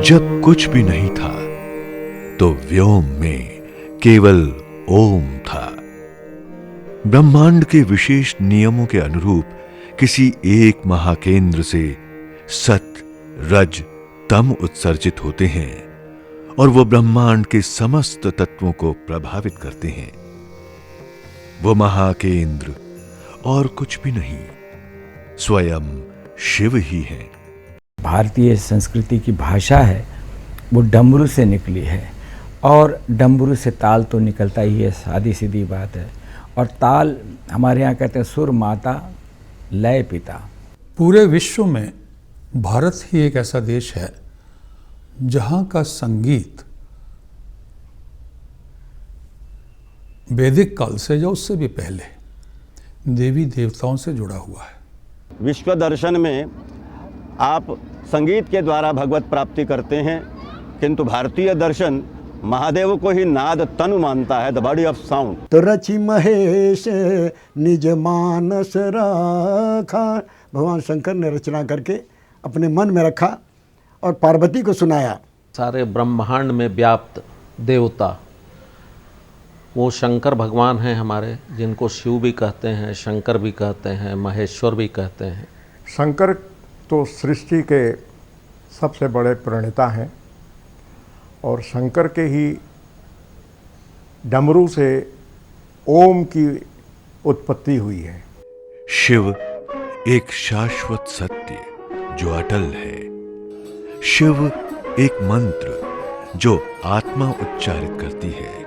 जब कुछ भी नहीं था तो व्योम में केवल ओम था। ब्रह्मांड के विशेष नियमों के अनुरूप किसी एक महाकेंद्र से सत, रज, तम उत्सर्जित होते हैं और वो ब्रह्मांड के समस्त तत्वों को प्रभावित करते हैं। वो महाकेंद्र और कुछ भी नहीं, स्वयं शिव ही है। भारतीय संस्कृति की भाषा है वो डमरू से निकली है और डमरू से ताल तो निकलता ही है, सादी सीधी बात है। और ताल हमारे यहाँ कहते हैं सुर माता लय पिता। पूरे विश्व में भारत ही एक ऐसा देश है जहाँ का संगीत वैदिक काल से या उससे भी पहले देवी देवताओं से जुड़ा हुआ है। विश्व दर्शन में आप संगीत के द्वारा भगवत प्राप्ति करते हैं, किंतु भारतीय दर्शन महादेव को ही नाद तनु मानता है, द बॉडी ऑफ साउंड। तो रचि महेश निज मानस रखा, भगवान शंकर ने रचना करके अपने मन में रखा और पार्वती को सुनाया। सारे ब्रह्मांड में व्याप्त देवता वो शंकर भगवान हैं हमारे, जिनको शिव भी कहते हैं, शंकर भी कहते हैं, महेश्वर भी कहते हैं। शंकर तो सृष्टि के सबसे बड़े प्रणेता हैं और शंकर के ही डमरू से ओम की उत्पत्ति हुई है। शिव एक शाश्वत सत्य जो अटल है। शिव एक मंत्र जो आत्मा उच्चारित करती है।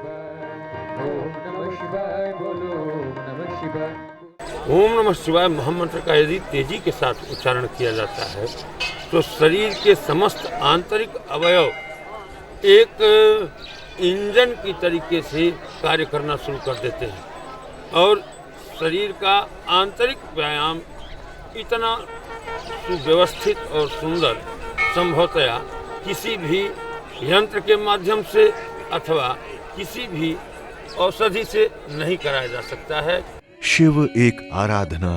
ओम नमः शिवाय महामंत्र का यदि तेजी के साथ उच्चारण किया जाता है तो शरीर के समस्त आंतरिक अवयव एक इंजन की तरीके से कार्य करना शुरू कर देते हैं और शरीर का आंतरिक व्यायाम इतना सुव्यवस्थित और सुंदर संभवतया किसी भी यंत्र के माध्यम से अथवा किसी भी औषधि से नहीं कराया जा सकता है। शिव एक आराधना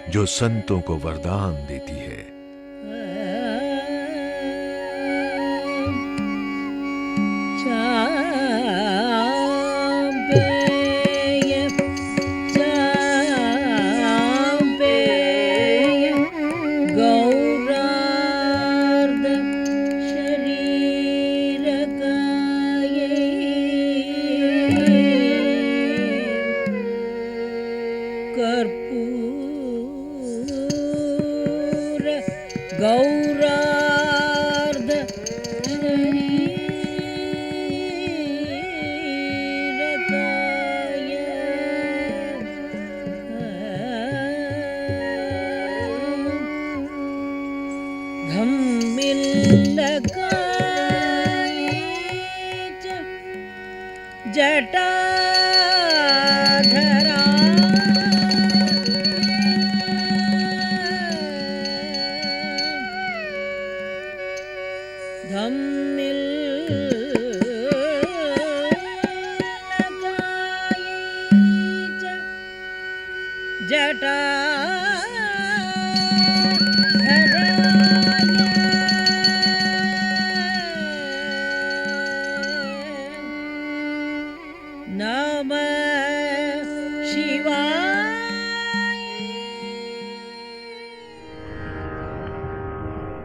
जो संतों को वरदान देती है।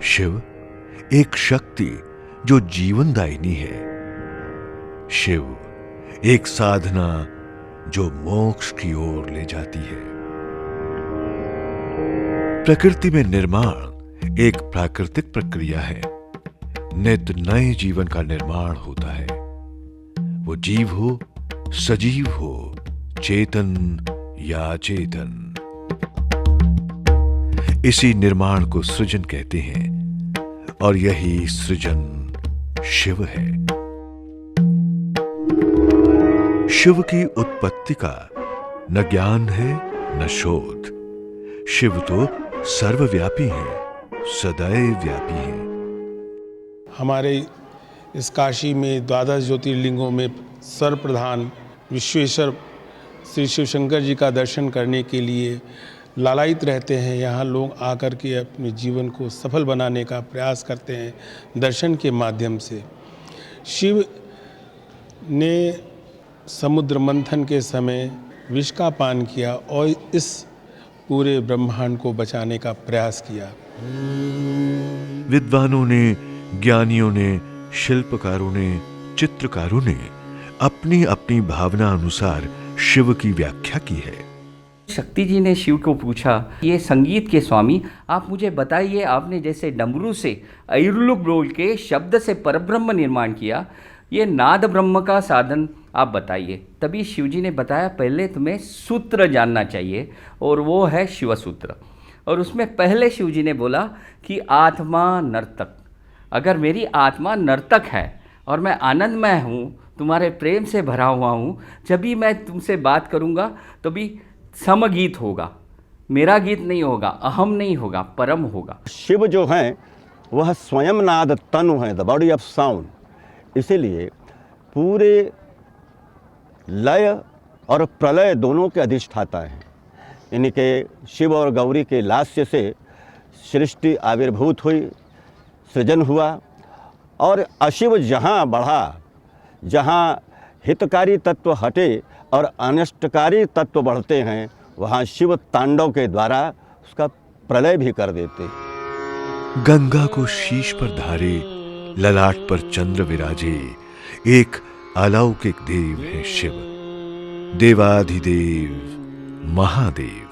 शिव एक शक्ति जो जीवनदायिनी है। शिव एक साधना जो मोक्ष की ओर ले जाती है। प्रकृति में निर्माण एक प्राकृतिक प्रक्रिया है। नित्य नए जीवन का निर्माण होता है। वो जीव हो, सजीव हो, चेतन या अचेतन। इसी निर्माण को सृजन कहते हैं और यही सृजन शिव है। शिव की उत्पत्ति का न ज्ञान है न शोध। शिव तो सर्वव्यापी हैं, सदैव व्यापी हैं। हमारे इस काशी में द्वादश ज्योतिर्लिंगों में सर्वप्रधान विश्वेश्वर श्री शिव शंकर जी का दर्शन करने के लिए लालायित रहते हैं। यहाँ लोग आकर के अपने जीवन को सफल बनाने का प्रयास करते हैं दर्शन के माध्यम से। शिव ने समुद्र मंथन के समय विष का पान किया और इस पूरे ब्रह्मांड को बचाने का प्रयास किया। विद्वानों ने, ज्ञानियों ने, शिल्पकारों ने, चित्रकारों ने अपनी अपनी भावना अनुसार शिव की व्याख्या की है। शक्ति जी ने शिव को पूछा, ये संगीत के स्वामी आप मुझे बताइए, आपने जैसे डमरू से ऐरुलुक बोल के शब्द से परब्रह्म निर्माण किया, ये नाद ब्रह्म का साधन आप बताइए। तभी शिव जी ने बताया, पहले तुम्हें सूत्र जानना चाहिए और वो है शिव सूत्र। और उसमें पहले शिव जी ने बोला कि आत्मा नर्तक, अगर मेरी आत्मा नर्तक है और मैं आनंदमय हूँ, तुम्हारे प्रेम से भरा हुआ हूँ, जब भी मैं तुमसे बात करूँगा तो भी समगीत होगा, मेरा गीत नहीं होगा, अहम नहीं होगा, परम होगा। शिव जो हैं वह स्वयं नाद तनु हैं, द बॉडी ऑफ साउंड। इसीलिए पूरे लय और प्रलय दोनों के अधिष्ठाता हैं। इनके शिव और गौरी के लास्य से सृष्टि आविर्भूत हुई, सृजन हुआ, और अशिव जहाँ बढ़ा, जहाँ हितकारी तत्व हटे और अनिष्टकारी तत्व बढ़ते हैं, वहाँ शिव तांडव के द्वारा उसका प्रलय भी कर देते। गंगा को शीश पर धारे, ललाट पर चंद्र विराजे, एक अलौकिक देव है शिव, देवाधिदेव महादेव।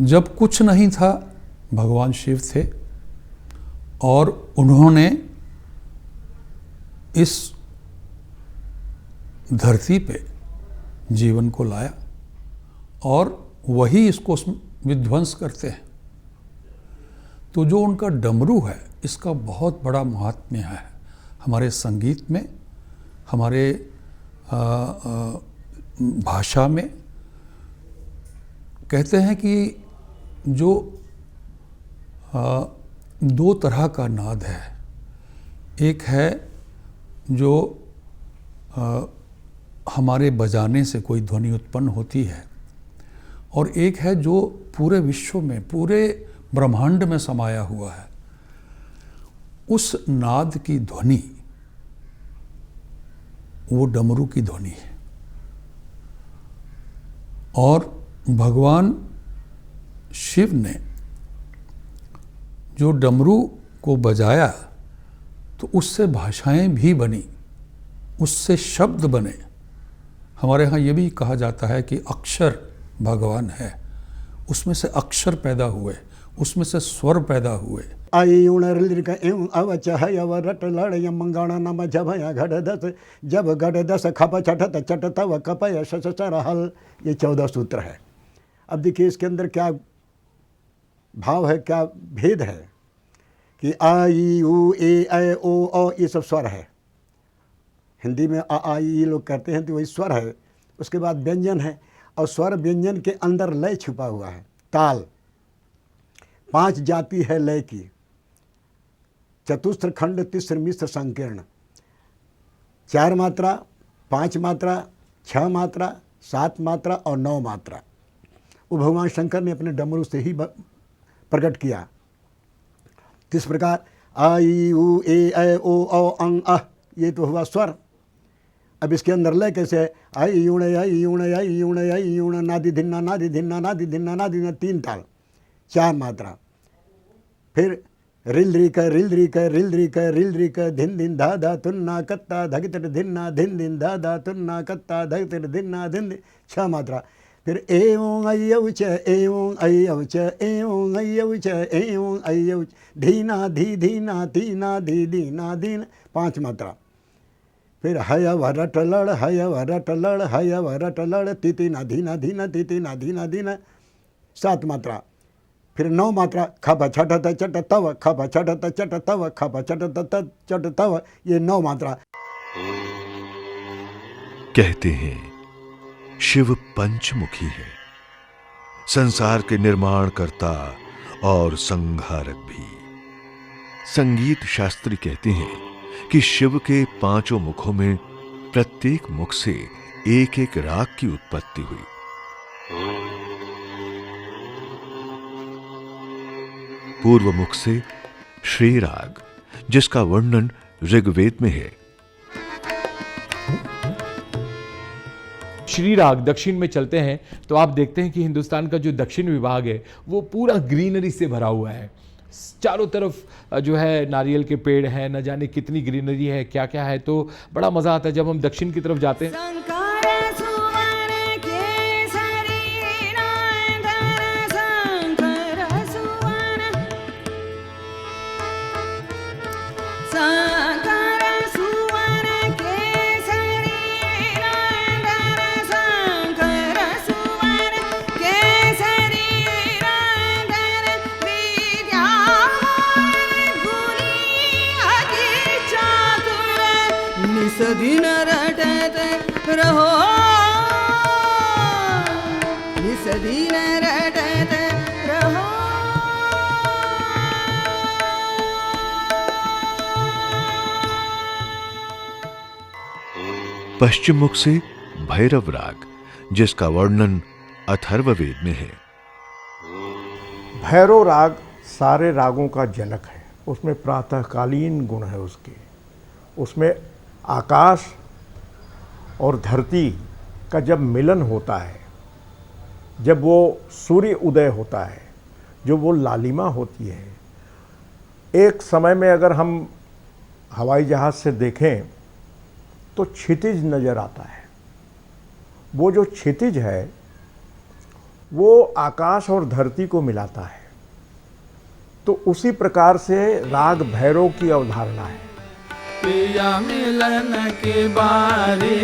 जब कुछ नहीं था भगवान शिव थे और उन्होंने इस धरती पे जीवन को लाया और वही इसको विध्वंस करते हैं। तो जो उनका डमरू है, इसका बहुत बड़ा महात्म्य है हमारे संगीत में, हमारे भाषा में। कहते हैं कि जो दो तरह का नाद है, एक है जो हमारे बजाने से कोई ध्वनि उत्पन्न होती है, और एक है जो पूरे विश्व में, पूरे ब्रह्मांड में समाया हुआ है। उस नाद की ध्वनि वो डमरू की ध्वनि है। और भगवान शिव ने जो डमरू को बजाया तो उससे भाषाएं भी बनी, उससे शब्द बने। हमारे यहाँ ये भी कहा जाता है कि अक्षर भगवान है, उसमें से अक्षर पैदा हुए, उसमें से स्वर पैदा हुए। आई उणरिक एवं अवच हयव रट लड़ यमंगण नम जभय घट दस जब घट दस खप चटत चट तव कपय शश सरहल। ये 14 सूत्र है। अब देखिए इसके अंदर क्या भाव है, क्या भेद है कि आ ई उ ए ऐ ओ औ ये सब स्वर है। हिंदी में आ ई लोग कहते हैं तो वही स्वर है। उसके बाद व्यंजन है, और स्वर व्यंजन के अंदर लय छुपा हुआ है। ताल 5 जाति है लय की, चतुस्र खंड तिस्र मिश्र संकीर्ण। 4 मात्रा, 5 मात्रा, 6 मात्रा, 7 मात्रा और 9 मात्रा। वो भगवान शंकर ने अपने डमरू से ही प्रकट किया। किस प्रकार? आ ई उ ए ऐ ओ औ अंग अ, ये तो हुआ स्वर। अब इसके अंदर लय कैसे है? आई यूण आई यूण आई यूण आई यूण नादि धिन्ना नादि धिन्ना नादि धिन्ना नादि धिन्ना, 3 ताल, 4 मात्रा। फिर रिल री क रिल री क रिल री क रिल री क धिन धिन धा धा तुन्ना कत्ता धगितर धिन्ना धिन धिन धा धा तुन्ना कत्ता धगितर धिन्ना धिन धिन, 6 मात्रा। फिर एवं अयौच एवं अयौच एवं अयौच एवं अयौच धीना धी धीना धीना धी धीना धीन, 5 मात्रा। फिर हय वरट लड़ हय वरट लड़ हय वरट लड़ तिति ना धीना धीना तिति ना धीना धीना, 7 मात्रा। फिर 9 मात्रा। खप छटत चट तव खप छटत चट तव खप छटत चट तव, ये 9 मात्रा। कहते हैं शिव पंचमुखी है, संसार के निर्माण करता और संहारक भी। संगीत शास्त्री कहते हैं कि शिव के 5 मुखों में प्रत्येक मुख से एक एक राग की उत्पत्ति हुई। पूर्व मुख से श्री राग, जिसका वर्णन ऋग्वेद में है। श्री राग दक्षिण में चलते हैं तो आप देखते हैं कि हिंदुस्तान का जो दक्षिण विभाग है वो पूरा ग्रीनरी से भरा हुआ है। चारों तरफ जो है नारियल के पेड़ हैं, न जाने कितनी ग्रीनरी है, क्या क्या है। तो बड़ा मज़ा आता है जब हम दक्षिण की तरफ जाते हैं। दिन रटते रहो इस दिन रटते रहो। पश्चिम मुख से भैरव राग, जिसका वर्णन अथर्ववेद में है। भैरव राग सारे रागों का जनक है। उसमें प्रातःकालीन गुण है उसमें आकाश और धरती का जब मिलन होता है, जब वो सूर्य उदय होता है, जो वो लालिमा होती है। एक समय में अगर हम हवाई जहाज़ से देखें तो क्षितिज नज़र आता है। वो जो क्षितिज है वो आकाश और धरती को मिलाता है। तो उसी प्रकार से राग भैरव की अवधारणा है। पिया मिलन के बारे,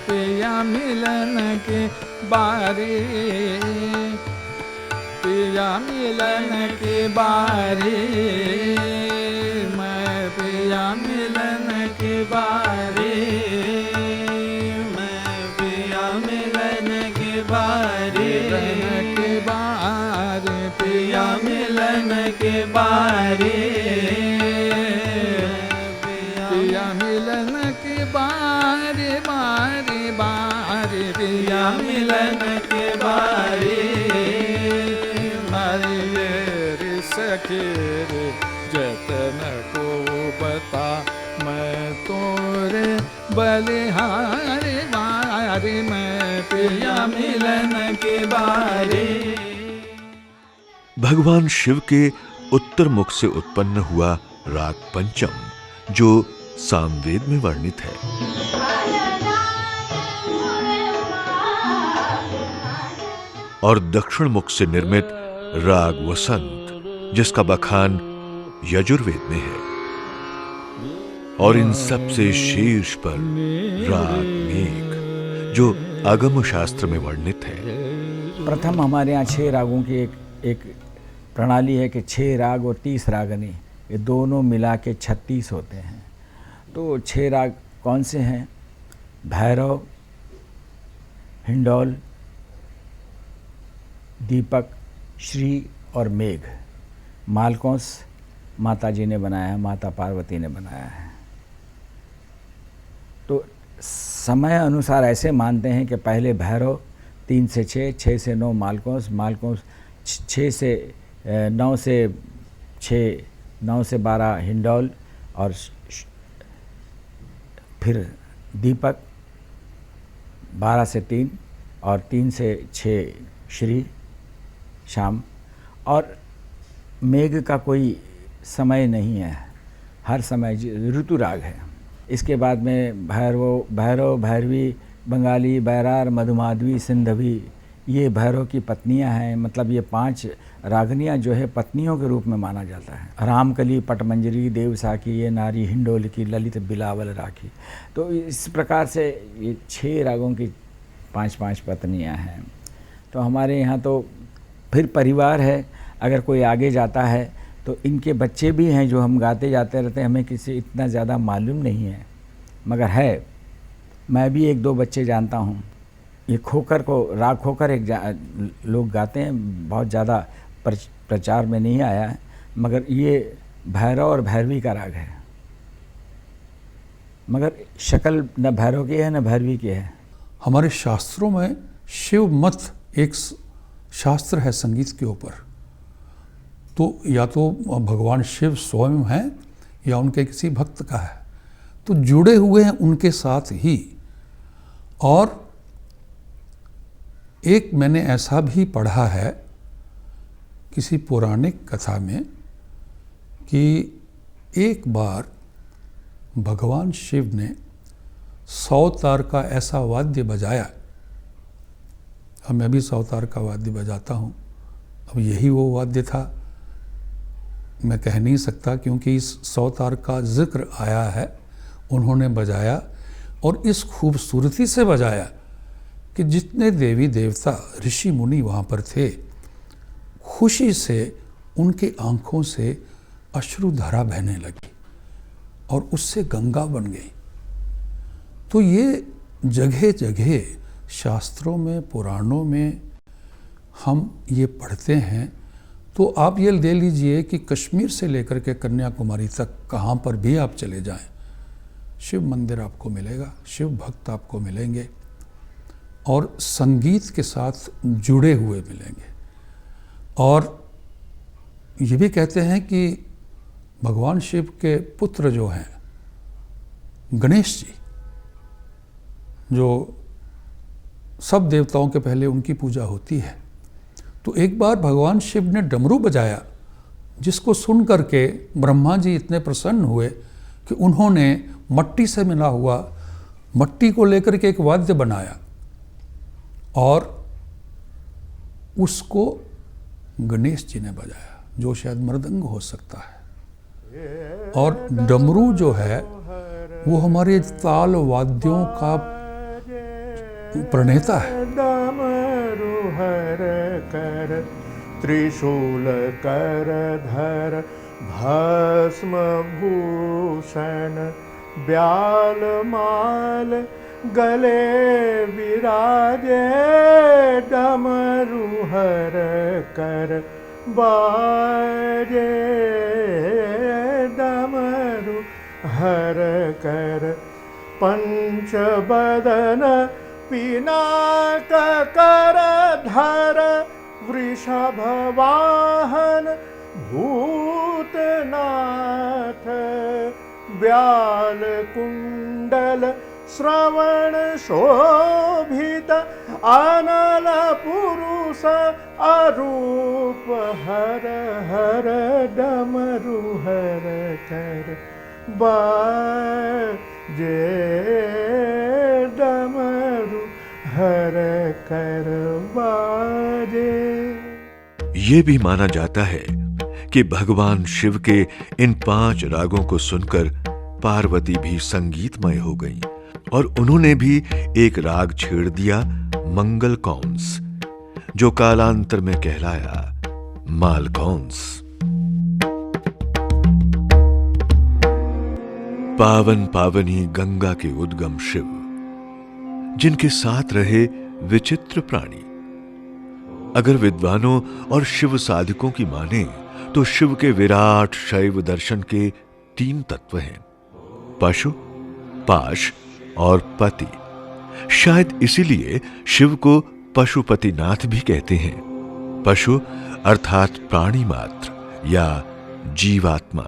पिया मिलन के बारे, पिया मिलन के बारे, मैं पिया मिलन के बारे, मैं पिया मिलन के बारे, के बारे, पिया मिलन के बारे, मिलन के बारे बारे बारे पिया मिलन के बारे मारे रे सखे रे जतन को बता मैं तोरे बलिहारे बारे मैं पिया मिलन के बारे। भगवान शिव के उत्तर मुख से उत्पन्न हुआ राग पंचम जो सामवेद में वर्णित है। और दक्षिण मुख से निर्मित राग वसंत जिसका बखान यजुर्वेद में है। और इन सब से शीर्ष पर राग मेघ जो आगम शास्त्र में वर्णित है। प्रथम हमारे यहाँ 6 रागों की एक प्रणाली है कि 6 राग और 30 रागनी, ये दोनों मिला के 36 होते हैं। तो 6 राग कौन से हैं? भैरव, हिंडौल, दीपक, श्री और मेघ। मालकोंस माता जी ने बनाया है, माता पार्वती ने बनाया है। तो समय अनुसार ऐसे मानते हैं कि पहले भैरव 3 से 6, 6 से 9 मालकोंस, मालकोंस 6 से 9 से 6, 9 से 12 हिंडौल और फिर दीपक 12 से 3 और 3 से 6 श्री शाम। और मेघ का कोई समय नहीं है, हर समय ऋतु राग है। इसके बाद में भैरव, भैरवी, बंगाली, बैरार, मधुमाधवी, सिंधवी, ये भैरव की पत्नियां हैं। मतलब ये 5 रागनियां जो है पत्नियों के रूप में माना जाता है। रामकली, पटमंजरी, देवसाखी, ये नारी, हिंडोल की, ललित, बिलावल, राखी। तो इस प्रकार से ये 6 रागों की 5-5 पत्नियां हैं। तो हमारे यहाँ तो फिर परिवार है। अगर कोई आगे जाता है तो इनके बच्चे भी हैं जो हम गाते जाते रहते हैं। हमें किसी इतना ज़्यादा मालूम नहीं है, मगर है। मैं भी 1-2 बच्चे जानता हूँ। ये खोकर को, राग खोकर एक लोग गाते हैं, बहुत ज़्यादा प्रचार में नहीं आया है, मगर ये भैरव और भैरवी का राग है। मगर शक्ल न भैरव की है न भैरवी की है। हमारे शास्त्रों में शिव मत एक शास्त्र है संगीत के ऊपर। तो या तो भगवान शिव स्वयं हैं या उनके किसी भक्त का है, तो जुड़े हुए हैं उनके साथ ही। और एक मैंने ऐसा भी पढ़ा है किसी पौराणिक कथा में कि एक बार भगवान शिव ने 100 तार का ऐसा वाद्य बजाया। अब मैं भी 100 तार का वाद्य बजाता हूँ। अब यही वो वाद्य था, मैं कह नहीं सकता, क्योंकि इस 100 तार का जिक्र आया है। उन्होंने बजाया और इस खूबसूरती से बजाया कि जितने देवी देवता, ऋषि मुनि वहाँ पर थे, खुशी से उनके आँखों से अश्रुधारा बहने लगी और उससे गंगा बन गई। तो ये जगह जगह शास्त्रों में, पुराणों में हम ये पढ़ते हैं। तो आप ये ले लीजिए कि कश्मीर से लेकर के कन्याकुमारी तक कहाँ पर भी आप चले जाएं, शिव मंदिर आपको मिलेगा, शिव भक्त आपको मिलेंगे और संगीत के साथ जुड़े हुए मिलेंगे। और ये भी कहते हैं कि भगवान शिव के पुत्र जो हैं गणेश जी, जो सब देवताओं के पहले उनकी पूजा होती है, तो एक बार भगवान शिव ने डमरू बजाया, जिसको सुन करके ब्रह्मा जी इतने प्रसन्न हुए कि उन्होंने मट्टी से मिला हुआ, मट्टी को लेकर के एक वाद्य बनाया और उसको गणेश जी ने बजाया, जो शायद मृदंग हो सकता है। और डमरू जो है वो हमारे ताल वाद्यों का प्रणेता है। डमरू हर कर त्रिशूल कर धर भस्म भूषण ब्याल माल गले विराजे डमरू हर कर बाजे डमरू हर कर पंचबदन पिनाक कर धर वृषभ वाहन भूतनाथ व्याल कुंडल श्रवण शोभित अनल पुरुष अरूप हर हर डमरु हर कर बाजे डमरु हर कर बाजे। ये भी माना जाता है कि भगवान शिव के इन 5 रागों को सुनकर पार्वती भी संगीतमय हो गईं और उन्होंने भी एक राग छेड़ दिया, मंगलकौंस, जो कालांतर में कहलाया मालकौंस। पावन पावनी गंगा के उद्गम शिव, जिनके साथ रहे विचित्र प्राणी। अगर विद्वानों और शिव साधकों की माने तो शिव के विराट शैव दर्शन के 3 तत्व हैं, पशु, पाश और पति। शायद इसीलिए शिव को पशुपतिनाथ भी कहते हैं। पशु अर्थात प्राणी मात्र या जीवात्मा,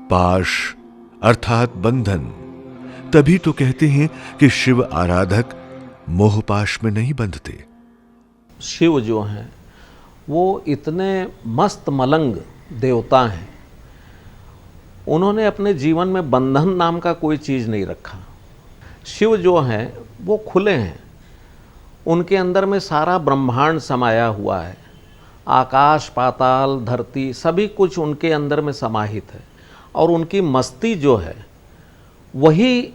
पाश अर्थात बंधन। तभी तो कहते हैं कि शिव आराधक मोहपाश में नहीं बंधते। शिव जो हैं वो इतने मस्त मलंग देवता हैं, उन्होंने अपने जीवन में बंधन नाम का कोई चीज़ नहीं रखा। शिव जो हैं वो खुले हैं, उनके अंदर में सारा ब्रह्मांड समाया हुआ है। आकाश पाताल धरती सभी कुछ उनके अंदर में समाहित है और उनकी मस्ती जो है वही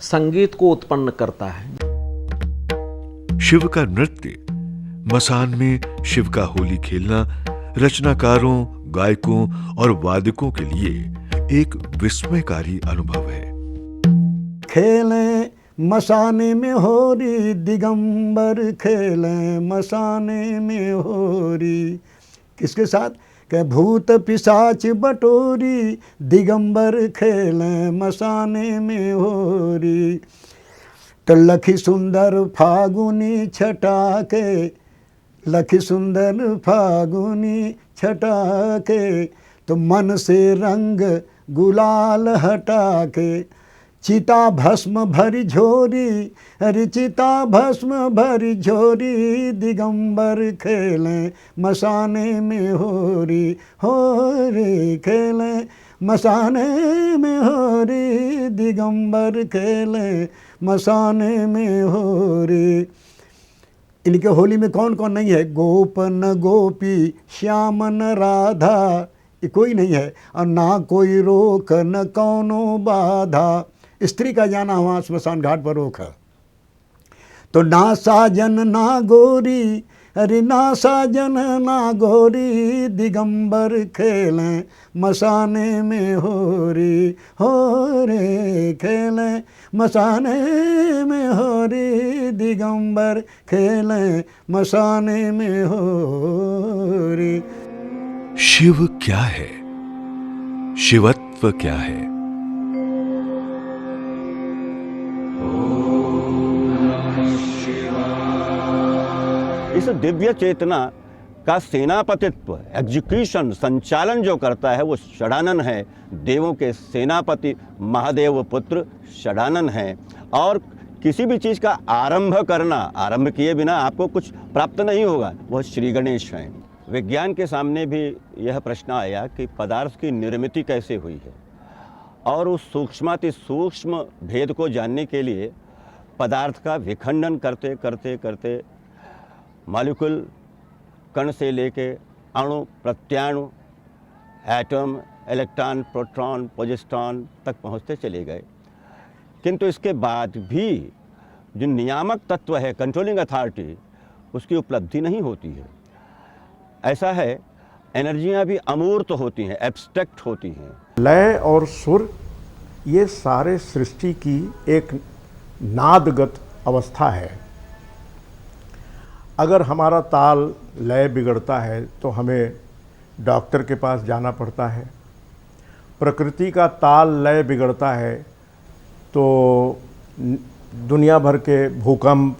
संगीत को उत्पन्न करता है। शिव का नृत्य, मसान में शिव का होली खेलना रचनाकारों, गायकों और वादकों के लिए एक विस्मयकारी अनुभव है। खेलें मसाने में होरी दिगंबर, खेलें मसाने में होरी। किसके साथ? के भूत पिशाच बटोरी, दिगंबर खेलें मसाने में होरी। तो लखी सुंदर फागुनी छटा के, लखी सुंदर फागुनी छटा के, तो मन से रंग गुलाल हटा के, चिता भस्म भरी झोरी, अरे चिता भस्म भरी झोरी, दिगंबर खेलें मसाने में होरी, होरी खेलें मसाने में होरी, दिगंबर खेलें मसाने में होरी। इनके होली में कौन कौन नहीं है? गोपन गोपी श्यामन राधा, ये कोई नहीं है। और ना कोई रोक न कौनो बाधा, स्त्री का जाना वहाँ स्मशान घाट पर रोक है। तो ना साजन ना गोरी, अरे ना साजन ना गोरी, दिगंबर खेलें मसाने में होरी, होरे खेलें मसाने में होरी, दिगंबर खेलें मसाने में होरी। शिव क्या है? शिवत्व क्या है? इस दिव्य चेतना का सेनापतित्व, एग्जीक्यूशन, संचालन जो करता है वो षडानन है। देवों के सेनापति महादेव पुत्र षडानन है। और किसी भी चीज़ का आरंभ करना, आरंभ किए बिना आपको कुछ प्राप्त नहीं होगा, वह श्री गणेश हैं। विज्ञान के सामने भी यह प्रश्न आया कि पदार्थ की निर्मिति कैसे हुई है, और उस सूक्ष्माति सूक्ष्म भेद को जानने के लिए पदार्थ का विखंडन करते करते करते मॉलिक्यूल, कण से लेके अणु, प्रत्याणु, एटम, इलेक्ट्रॉन, प्रोटॉन, पोजिस्ट्रॉन तक पहुंचते चले गए। किंतु इसके बाद भी जो नियामक तत्व है, कंट्रोलिंग अथॉरिटी, उसकी उपलब्धि नहीं होती है। ऐसा है, एनर्जियां भी अमूर्त होती हैं, एब्स्ट्रैक्ट होती हैं। लय और सुर ये सारे सृष्टि की एक नादगत अवस्था है। अगर हमारा ताल लय बिगड़ता है तो हमें डॉक्टर के पास जाना पड़ता है। प्रकृति का ताल लय बिगड़ता है तो दुनिया भर के भूकंप,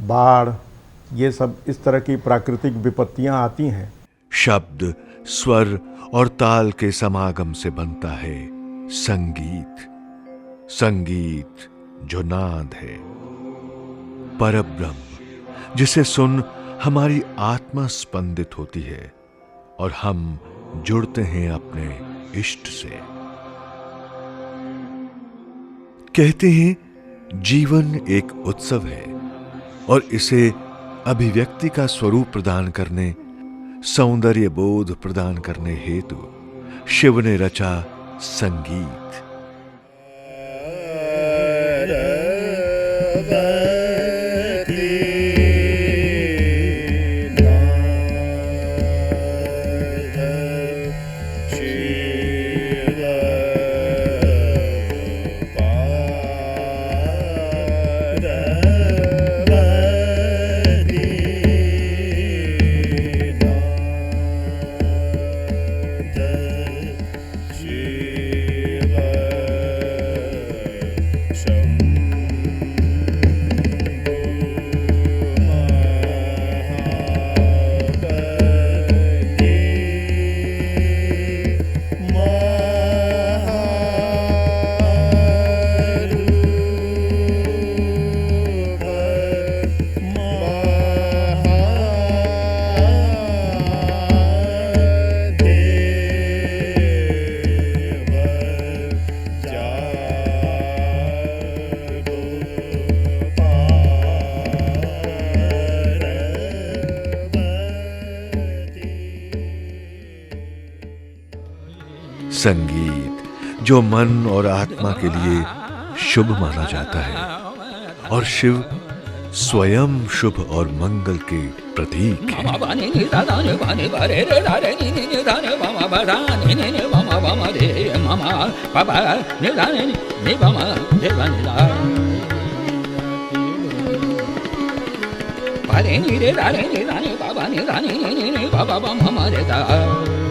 बाढ़, ये सब इस तरह की प्राकृतिक विपत्तियां आती हैं। शब्द, स्वर और ताल के समागम से बनता है संगीत। संगीत जो नाद है, परब्रह्म जिसे सुन हमारी आत्मा स्पंदित होती है और हम जुड़ते हैं अपने इष्ट से। कहते हैं जीवन एक उत्सव है और इसे अभिव्यक्ति का स्वरूप प्रदान करने, सौंदर्य बोध प्रदान करने हेतु शिव ने रचा संगीत। संगीत जो मन और आत्मा के लिए शुभ माना जाता है और शिव स्वयं शुभ और मंगल के प्रतीक है। Ba re ni re da re ni da ni ba ba ni da ni ni ni ba ba ba ma ma re da